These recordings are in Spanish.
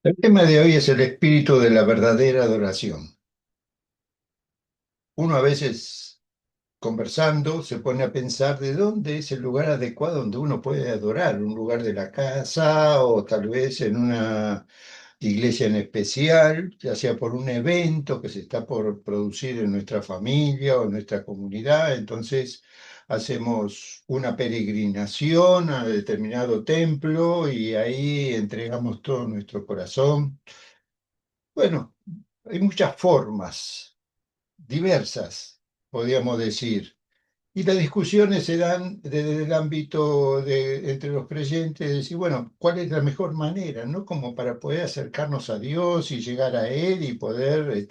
El tema de hoy es el espíritu de la verdadera adoración. Uno a veces, conversando, se pone a pensar de dónde es el lugar adecuado donde uno puede adorar, un lugar de la casa o tal vez en una iglesia en especial, ya sea por un evento que se está por producir en nuestra familia o en nuestra comunidad. Entonces hacemos una peregrinación a determinado templo y ahí entregamos todo nuestro corazón. Bueno, hay muchas formas, diversas, podríamos decir. Y las discusiones se dan desde el ámbito entre los creyentes, de decir, bueno, ¿cuál es la mejor manera, no? Como para poder acercarnos a Dios y llegar a Él y poder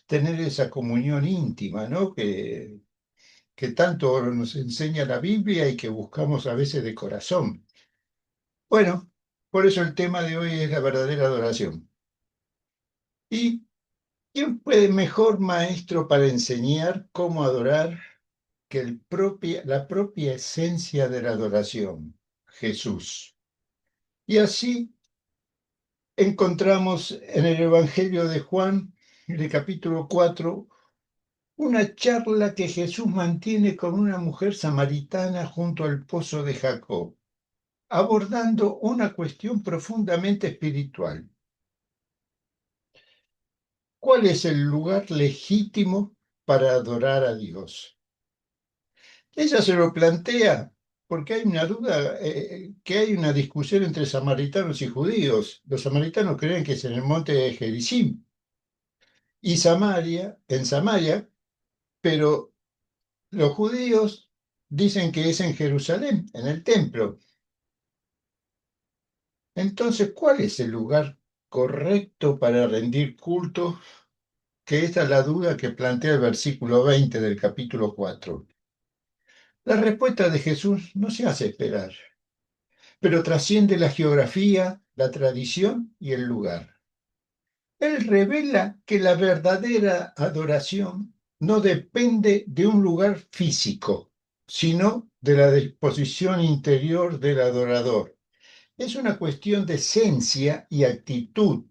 tener esa comunión íntima, ¿no? Que tanto nos enseña la Biblia y que buscamos a veces de corazón. Bueno, por eso el tema de hoy es la verdadera adoración. ¿Y quién puede mejor maestro para enseñar cómo adorar que la propia esencia de la adoración, Jesús? Y así encontramos en el Evangelio de Juan, en el capítulo 4, una charla que Jesús mantiene con una mujer samaritana junto al pozo de Jacob, abordando una cuestión profundamente espiritual. ¿Cuál es el lugar legítimo para adorar a Dios? Ella se lo plantea porque hay una duda, que hay una discusión entre samaritanos y judíos. Los samaritanos creen que es en el monte de Gerizim y Samaria, en Samaria, pero los judíos dicen que es en Jerusalén, en el templo. Entonces, ¿cuál es el lugar correcto para rendir culto? Que esta es la duda que plantea el versículo 20 del capítulo 4. La respuesta de Jesús no se hace esperar, pero trasciende la geografía, la tradición y el lugar. Él revela que la verdadera adoración no depende de un lugar físico, sino de la disposición interior del adorador. Es una cuestión de esencia y actitud,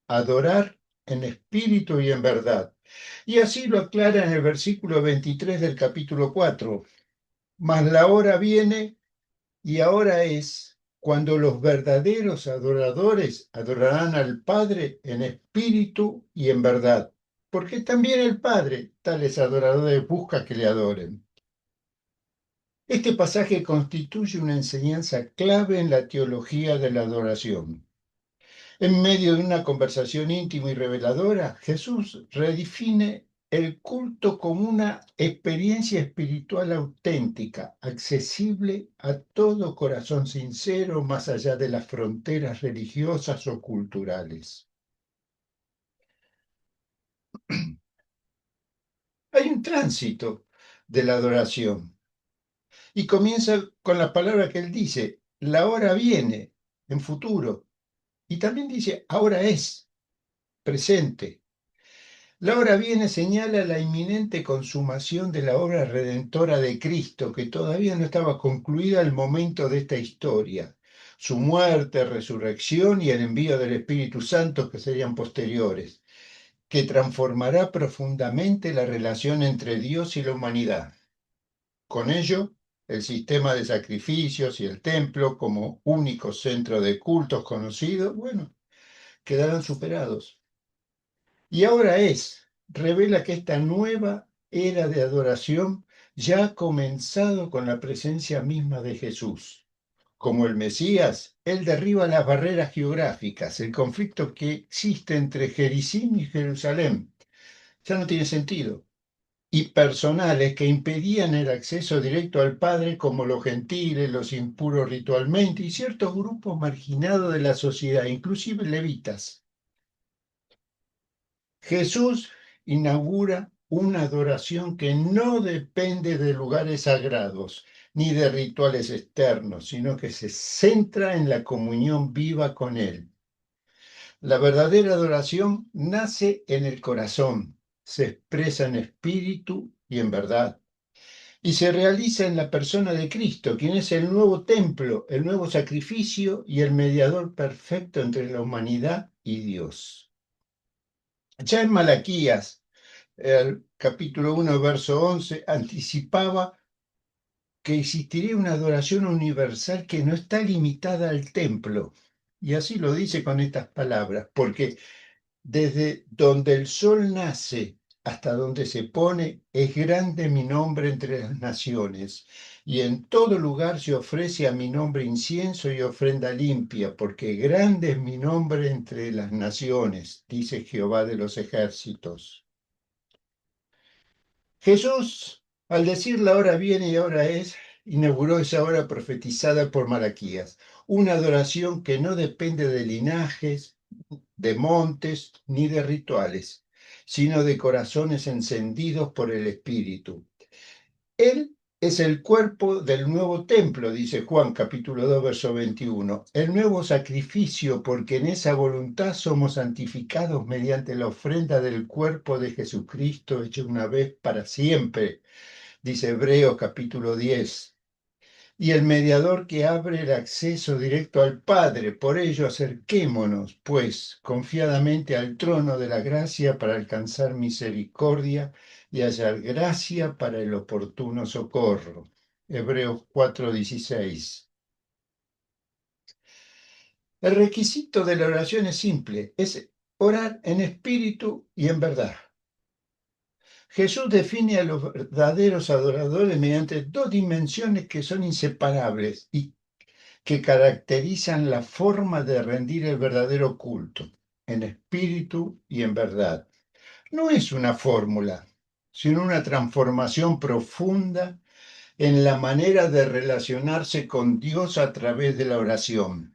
adorar en espíritu y en verdad. Y así lo aclara en el versículo 23 del capítulo 4. Mas la hora viene y ahora es cuando los verdaderos adoradores adorarán al Padre en espíritu y en verdad, porque también el Padre tales adoradores busca que le adoren. Este pasaje constituye una enseñanza clave en la teología de la adoración. En medio de una conversación íntima y reveladora, Jesús redefine el culto como una experiencia espiritual auténtica, accesible a todo corazón sincero, más allá de las fronteras religiosas o culturales. Hay un tránsito de la adoración y comienza con la palabra que él dice, la hora viene, en futuro, y también dice, ahora es, presente. La hora viene señala la inminente consumación de la obra redentora de Cristo, que todavía no estaba concluida al momento de esta historia. Su muerte, resurrección y el envío del Espíritu Santo que serían posteriores, que transformará profundamente la relación entre Dios y la humanidad. Con ello, el sistema de sacrificios y el templo como único centro de cultos conocido, bueno, quedarán superados. Y ahora revela que esta nueva era de adoración ya ha comenzado con la presencia misma de Jesús. Como el Mesías, él derriba las barreras geográficas, el conflicto que existe entre Jericim y Jerusalén. Ya no tiene sentido. Y personales que impedían el acceso directo al Padre, como los gentiles, los impuros ritualmente y ciertos grupos marginados de la sociedad, inclusive levitas. Jesús inaugura una adoración que no depende de lugares sagrados ni de rituales externos, sino que se centra en la comunión viva con Él. La verdadera adoración nace en el corazón, se expresa en espíritu y en verdad, y se realiza en la persona de Cristo, quien es el nuevo templo, el nuevo sacrificio y el mediador perfecto entre la humanidad y Dios. Ya en Malaquías, el capítulo 1, verso 11, anticipaba que existiría una adoración universal que no está limitada al templo. Y así lo dice con estas palabras, porque desde donde el sol nace hasta donde se pone, es grande mi nombre entre las naciones. Y en todo lugar se ofrece a mi nombre incienso y ofrenda limpia, porque grande es mi nombre entre las naciones, dice Jehová de los ejércitos. Jesús, al decir la hora viene y ahora es, inauguró esa hora profetizada por Malaquías, una adoración que no depende de linajes, de montes ni de rituales, sino de corazones encendidos por el Espíritu. Él es el cuerpo del nuevo templo, dice Juan capítulo 2, verso 21, el nuevo sacrificio, porque en esa voluntad somos santificados mediante la ofrenda del cuerpo de Jesucristo hecho una vez para siempre, dice Hebreos capítulo 10, y el mediador que abre el acceso directo al Padre. Por ello, acerquémonos, pues, confiadamente al trono de la gracia para alcanzar misericordia y hallar gracia para el oportuno socorro. Hebreos 4:16. El requisito de la oración es simple, es orar en espíritu y en verdad. Jesús define a los verdaderos adoradores mediante dos dimensiones que son inseparables y que caracterizan la forma de rendir el verdadero culto, en espíritu y en verdad. No es una fórmula, sino una transformación profunda en la manera de relacionarse con Dios a través de la oración.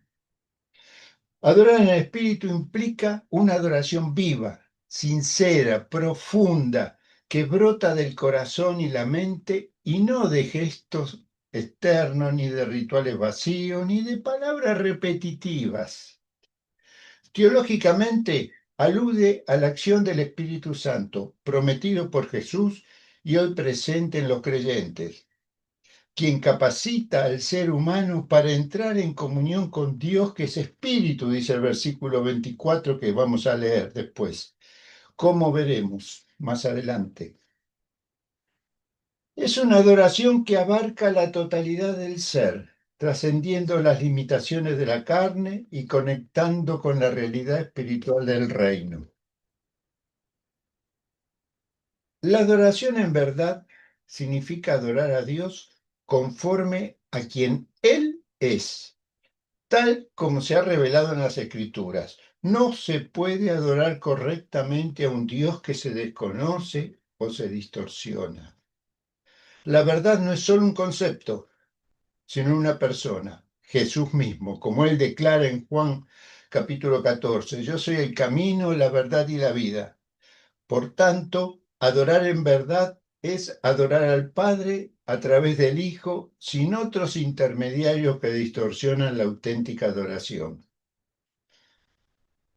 Adorar en el espíritu implica una adoración viva, sincera, profunda, que brota del corazón y la mente y no de gestos externos, ni de rituales vacíos, ni de palabras repetitivas. Teológicamente, alude a la acción del Espíritu Santo, prometido por Jesús y hoy presente en los creyentes, quien capacita al ser humano para entrar en comunión con Dios, que es espíritu, dice el versículo 24 que vamos a leer después. Como veremos más adelante. Es una adoración que abarca la totalidad del ser, trascendiendo las limitaciones de la carne y conectando con la realidad espiritual del reino. La adoración en verdad significa adorar a Dios conforme a quien Él es, tal como se ha revelado en las Escrituras. No se puede adorar correctamente a un Dios que se desconoce o se distorsiona. La verdad no es solo un concepto, sino una persona, Jesús mismo, como Él declara en Juan capítulo 14, yo soy el camino, la verdad y la vida. Por tanto, adorar en verdad es adorar al Padre a través del Hijo, sin otros intermediarios que distorsionan la auténtica adoración.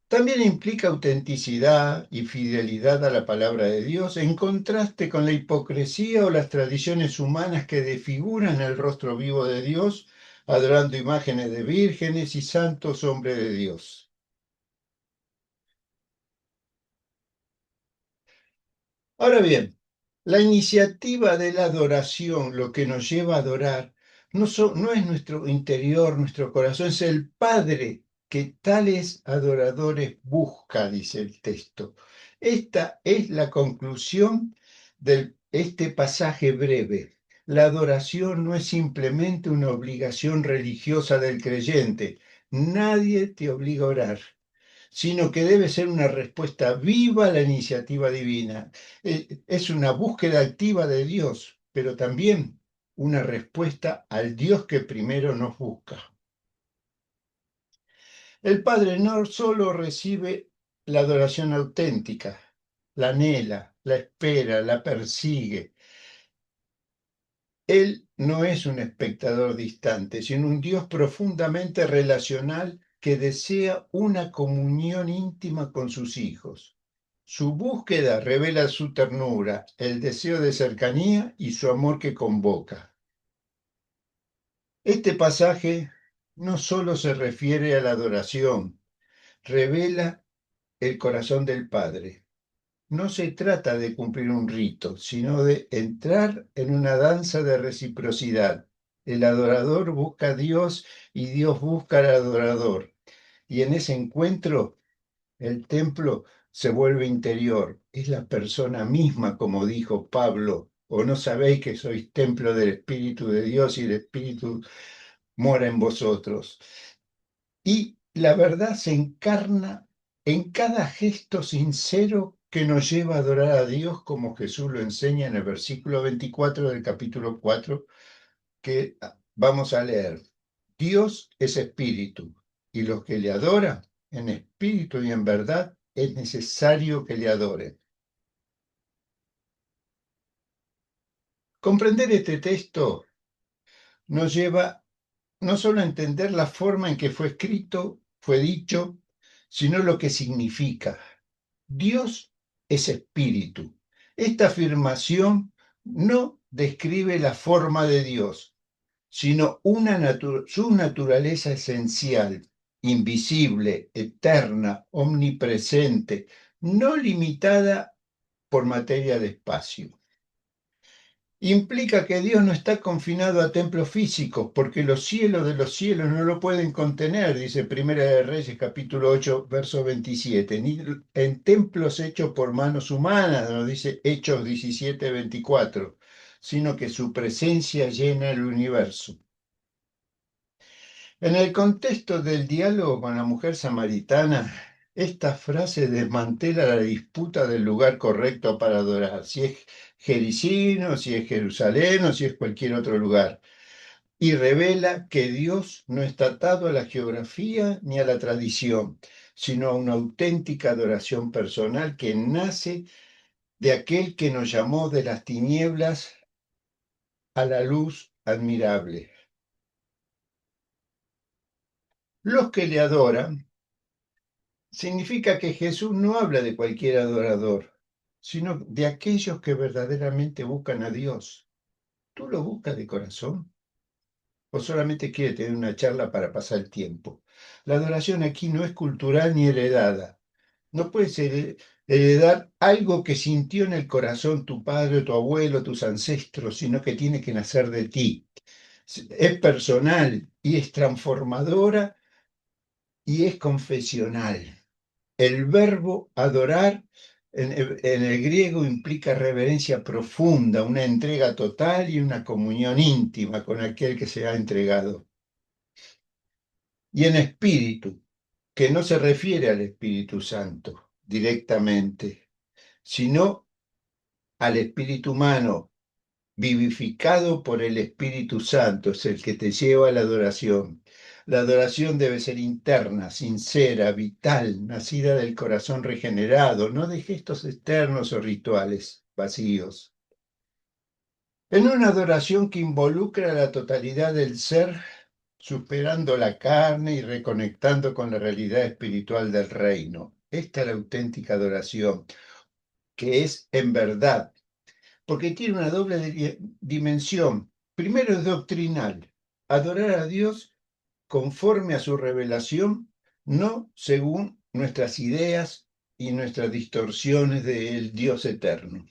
También implica autenticidad y fidelidad a la palabra de Dios, en contraste con la hipocresía o las tradiciones humanas que desfiguran el rostro vivo de Dios, adorando imágenes de vírgenes y santos hombres de Dios. Ahora bien, la iniciativa de la adoración, lo que nos lleva a adorar, no es nuestro interior, nuestro corazón, es el Padre que tales adoradores busca, dice el texto. Esta es la conclusión de este pasaje breve. La adoración no es simplemente una obligación religiosa del creyente. Nadie te obliga a orar, sino que debe ser una respuesta viva a la iniciativa divina. Es una búsqueda activa de Dios, pero también una respuesta al Dios que primero nos busca. El Padre no solo recibe la adoración auténtica, la anhela, la espera, la persigue. Él no es un espectador distante, sino un Dios profundamente relacional que desea una comunión íntima con sus hijos. Su búsqueda revela su ternura, el deseo de cercanía y su amor que convoca. Este pasaje no solo se refiere a la adoración, revela el corazón del Padre. No se trata de cumplir un rito, sino de entrar en una danza de reciprocidad. El adorador busca a Dios y Dios busca al adorador. Y en ese encuentro, el templo se vuelve interior. Es la persona misma, como dijo Pablo. ¿O no sabéis que sois templo del Espíritu de Dios y el Espíritu mora en vosotros? Y la verdad se encarna en cada gesto sincero que nos lleva a adorar a Dios, como Jesús lo enseña en el versículo 24 del capítulo 4, que vamos a leer. Dios es espíritu, y los que le adoran en espíritu y en verdad es necesario que le adoren. Comprender este texto nos lleva no solo a entender la forma en que fue escrito, fue dicho, sino lo que significa. Dios es espíritu. Esta afirmación no describe la forma de Dios, sino su naturaleza esencial, invisible, eterna, omnipresente, no limitada por materia de espacio. Implica que Dios no está confinado a templos físicos, porque los cielos de los cielos no lo pueden contener, dice Primera de Reyes capítulo 8, verso 27, ni en templos hechos por manos humanas, nos dice Hechos 17, 24, sino que su presencia llena el universo. En el contexto del diálogo con la mujer samaritana, esta frase desmantela la disputa del lugar correcto para adorar, si es Jericino, si es Jerusalén o si es cualquier otro lugar, y revela que Dios no está atado a la geografía ni a la tradición, sino a una auténtica adoración personal que nace de aquel que nos llamó de las tinieblas a la luz admirable. Los que le adoran significa que Jesús no habla de cualquier adorador, sino de aquellos que verdaderamente buscan a Dios. ¿Tú lo buscas de corazón? ¿O solamente quieres tener una charla para pasar el tiempo? La adoración aquí no es cultural ni heredada. No puedes heredar algo que sintió en el corazón tu padre, tu abuelo, tus ancestros, sino que tiene que nacer de ti. Es personal y es transformadora y es confesional. El verbo adorar en el griego implica reverencia profunda, una entrega total y una comunión íntima con aquel que se ha entregado. Y en espíritu, que no se refiere al Espíritu Santo directamente, sino al espíritu humano vivificado por el Espíritu Santo, es el que te lleva a la adoración. La adoración debe ser interna, sincera, vital, nacida del corazón regenerado, no de gestos externos o rituales vacíos. En una adoración que involucra la totalidad del ser, superando la carne y reconectando con la realidad espiritual del reino. Esta es la auténtica adoración, que es en verdad porque tiene una doble dimensión. Primero es doctrinal, adorar a Dios conforme a su revelación, no según nuestras ideas y nuestras distorsiones del Dios eterno.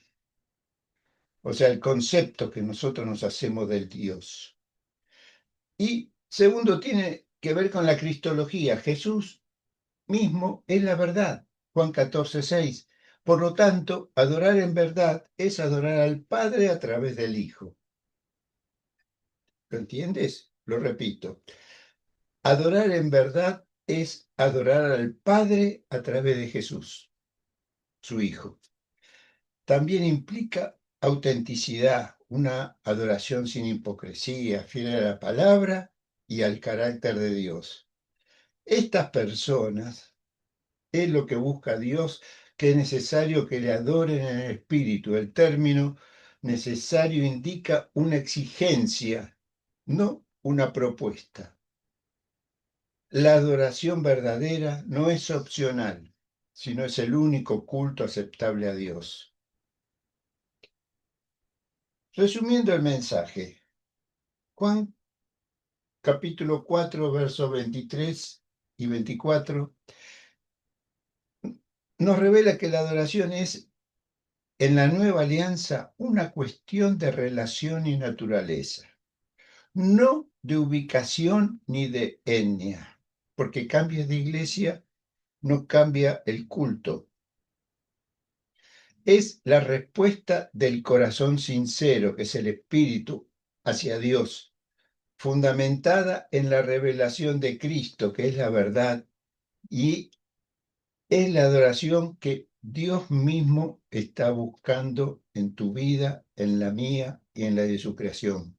O sea, el concepto que nosotros nos hacemos del Dios. Y segundo, tiene que ver con la cristología. Jesús mismo es la verdad. Juan 14, 6. Por lo tanto, adorar en verdad es adorar al Padre a través del Hijo. ¿Lo entiendes? Lo repito. Adorar en verdad es adorar al Padre a través de Jesús, su Hijo. También implica autenticidad, una adoración sin hipocresía, fiel a la palabra y al carácter de Dios. Estas personas es lo que busca Dios, que es necesario que le adoren en el Espíritu. El término necesario indica una exigencia, no una propuesta. La adoración verdadera no es opcional, sino es el único culto aceptable a Dios. Resumiendo el mensaje, Juan capítulo 4, versos 23 y 24, nos revela que la adoración es, en la nueva alianza, una cuestión de relación y naturaleza, no de ubicación ni de etnia, porque cambies de iglesia no cambia el culto. Es la respuesta del corazón sincero, que es el espíritu, hacia Dios, fundamentada en la revelación de Cristo, que es la verdad, y es la adoración que Dios mismo está buscando en tu vida, en la mía y en la de su creación.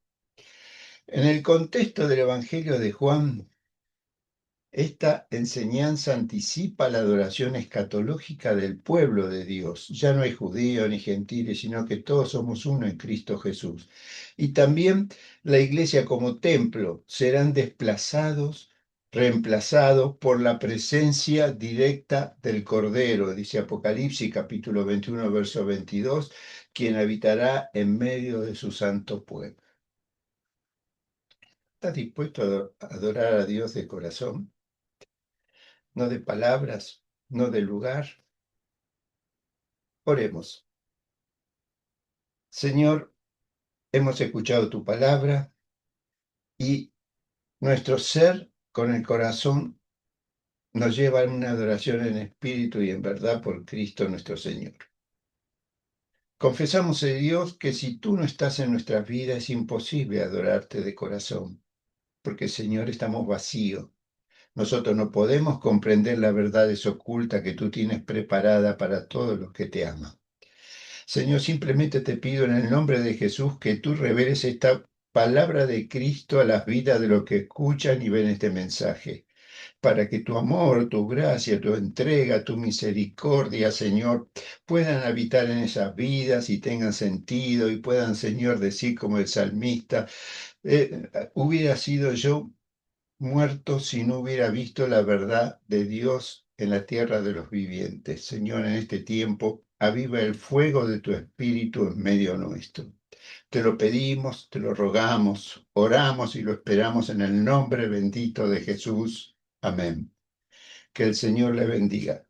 En el contexto del Evangelio de Juan, esta enseñanza anticipa la adoración escatológica del pueblo de Dios. Ya no hay judíos ni gentiles, sino que todos somos uno en Cristo Jesús. Y también la iglesia como templo serán desplazados, reemplazados por la presencia directa del Cordero, dice Apocalipsis capítulo 21, verso 22, quien habitará en medio de su santo pueblo. ¿Estás dispuesto a adorar a Dios de corazón? No de palabras, no de lugar. Oremos. Señor, hemos escuchado tu palabra y nuestro ser con el corazón nos lleva a una adoración en espíritu y en verdad por Cristo nuestro Señor. Confesamos, Dios, que si tú no estás en nuestras vidas es imposible adorarte de corazón, porque, Señor, estamos vacíos. Nosotros no podemos comprender las verdades ocultas que tú tienes preparada para todos los que te aman. Señor, simplemente te pido en el nombre de Jesús que tú reveles esta palabra de Cristo a las vidas de los que escuchan y ven este mensaje, para que tu amor, tu gracia, tu entrega, tu misericordia, Señor, puedan habitar en esas vidas y tengan sentido y puedan, Señor, decir como el salmista, hubiera sido yo muerto si no hubiera visto la verdad de Dios en la tierra de los vivientes. Señor, en este tiempo, aviva el fuego de tu espíritu en medio nuestro. Te lo pedimos, te lo rogamos, oramos y lo esperamos en el nombre bendito de Jesús. Amén. Que el Señor le bendiga.